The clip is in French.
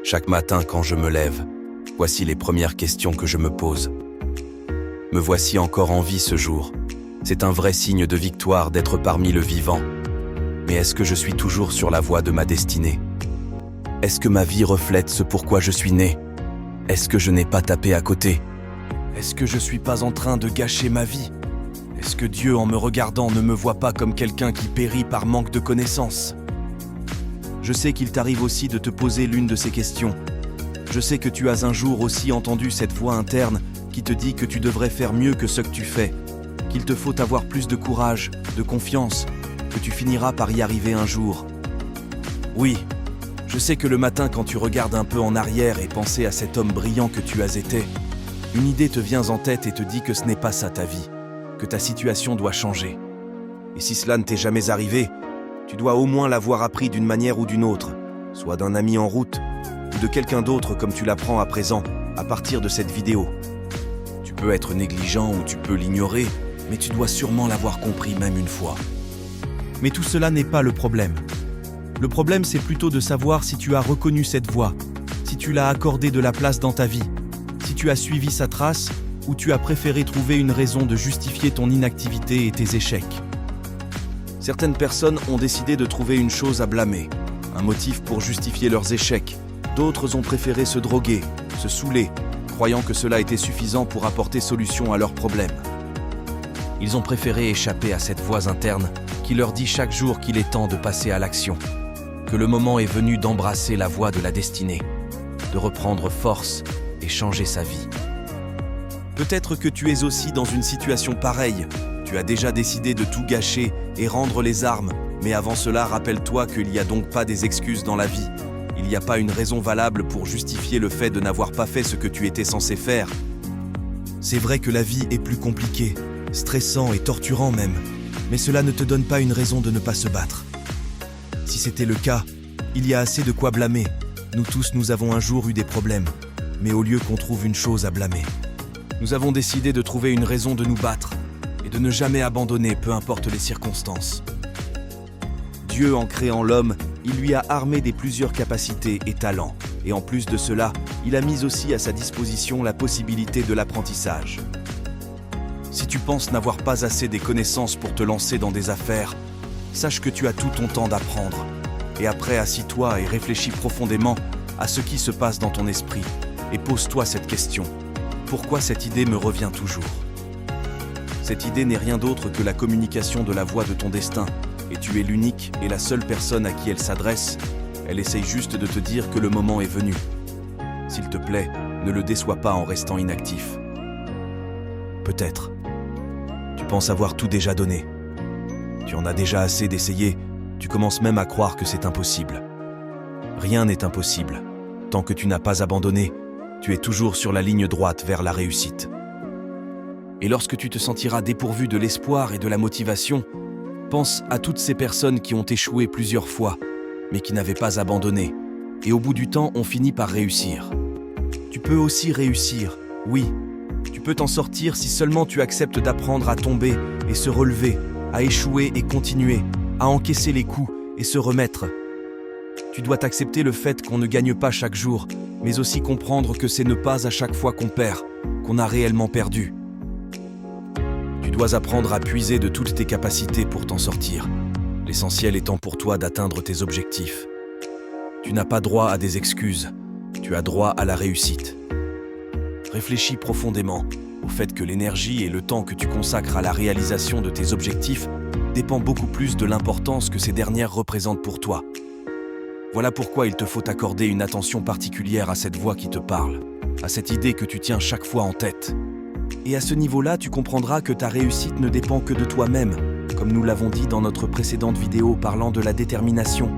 Chaque matin quand je me lève, voici les premières questions que je me pose. Me voici encore en vie ce jour. C'est un vrai signe de victoire d'être parmi le vivant. Mais est-ce que je suis toujours sur la voie de ma destinée? Est-ce que ma vie reflète ce pourquoi je suis né? Est-ce que je n'ai pas tapé à côté? Est-ce que je suis pas en train de gâcher ma vie? Est-ce que Dieu, en me regardant, ne me voit pas comme quelqu'un qui périt par manque de connaissances? Je sais qu'il t'arrive aussi de te poser l'une de ces questions. Je sais que tu as un jour aussi entendu cette voix interne qui te dit que tu devrais faire mieux que ce que tu fais, qu'il te faut avoir plus de courage, de confiance, que tu finiras par y arriver un jour. Oui, je sais que le matin quand tu regardes un peu en arrière et penser à cet homme brillant que tu as été, une idée te vient en tête et te dit que ce n'est pas ça ta vie, que ta situation doit changer. Et si cela ne t'est jamais arrivé, tu dois au moins l'avoir appris d'une manière ou d'une autre, soit d'un ami en route, ou de quelqu'un d'autre comme tu l'apprends à présent, à partir de cette vidéo. Tu peux être négligent ou tu peux l'ignorer, mais tu dois sûrement l'avoir compris même une fois. Mais tout cela n'est pas le problème. Le problème, c'est plutôt de savoir si tu as reconnu cette voie, si tu l'as accordé de la place dans ta vie, si tu as suivi sa trace ou tu as préféré trouver une raison de justifier ton inactivité et tes échecs. Certaines personnes ont décidé de trouver une chose à blâmer, un motif pour justifier leurs échecs. D'autres ont préféré se droguer, se saouler, croyant que cela était suffisant pour apporter solution à leurs problèmes. Ils ont préféré échapper à cette voix interne qui leur dit chaque jour qu'il est temps de passer à l'action, que le moment est venu d'embrasser la voie de la destinée, de reprendre force et changer sa vie. Peut-être que tu es aussi dans une situation pareille. Tu as déjà décidé de tout gâcher et rendre les armes, mais avant cela, rappelle-toi qu'il n'y a donc pas des excuses dans la vie. Il n'y a pas une raison valable pour justifier le fait de n'avoir pas fait ce que tu étais censé faire. C'est vrai que la vie est plus compliquée, stressant et torturant même, mais cela ne te donne pas une raison de ne pas se battre. Si c'était le cas, il y a assez de quoi blâmer. Nous tous, nous avons un jour eu des problèmes, mais au lieu qu'on trouve une chose à blâmer, nous avons décidé de trouver une raison de nous battre et de ne jamais abandonner, peu importe les circonstances. Dieu, en créant l'homme, il lui a armé des plusieurs capacités et talents, et en plus de cela, il a mis aussi à sa disposition la possibilité de l'apprentissage. Si tu penses n'avoir pas assez des connaissances pour te lancer dans des affaires, sache que tu as tout ton temps d'apprendre. Et après, assis-toi et réfléchis profondément à ce qui se passe dans ton esprit, et pose-toi cette question. Pourquoi cette idée me revient toujours? Cette idée n'est rien d'autre que la communication de la voix de ton destin, et tu es l'unique et la seule personne à qui elle s'adresse. Elle essaye juste de te dire que le moment est venu. S'il te plaît, ne le déçois pas en restant inactif. Peut-être. Tu penses avoir tout déjà donné. Tu en as déjà assez d'essayer, tu commences même à croire que c'est impossible. Rien n'est impossible. Tant que tu n'as pas abandonné, tu es toujours sur la ligne droite vers la réussite. Et lorsque tu te sentiras dépourvu de l'espoir et de la motivation, pense à toutes ces personnes qui ont échoué plusieurs fois, mais qui n'avaient pas abandonné, et au bout du temps ont fini par réussir. Tu peux aussi réussir, oui. Tu peux t'en sortir si seulement tu acceptes d'apprendre à tomber et se relever, à échouer et continuer, à encaisser les coups et se remettre. Tu dois t'accepter le fait qu'on ne gagne pas chaque jour, mais aussi comprendre que c'est ne pas à chaque fois qu'on perd, qu'on a réellement perdu. Tu dois apprendre à puiser de toutes tes capacités pour t'en sortir, l'essentiel étant pour toi d'atteindre tes objectifs. Tu n'as pas droit à des excuses, tu as droit à la réussite. Réfléchis profondément au fait que l'énergie et le temps que tu consacres à la réalisation de tes objectifs dépend beaucoup plus de l'importance que ces dernières représentent pour toi. Voilà pourquoi il te faut accorder une attention particulière à cette voix qui te parle, à cette idée que tu tiens chaque fois en tête. Et à ce niveau-là, tu comprendras que ta réussite ne dépend que de toi-même, comme nous l'avons dit dans notre précédente vidéo parlant de la détermination.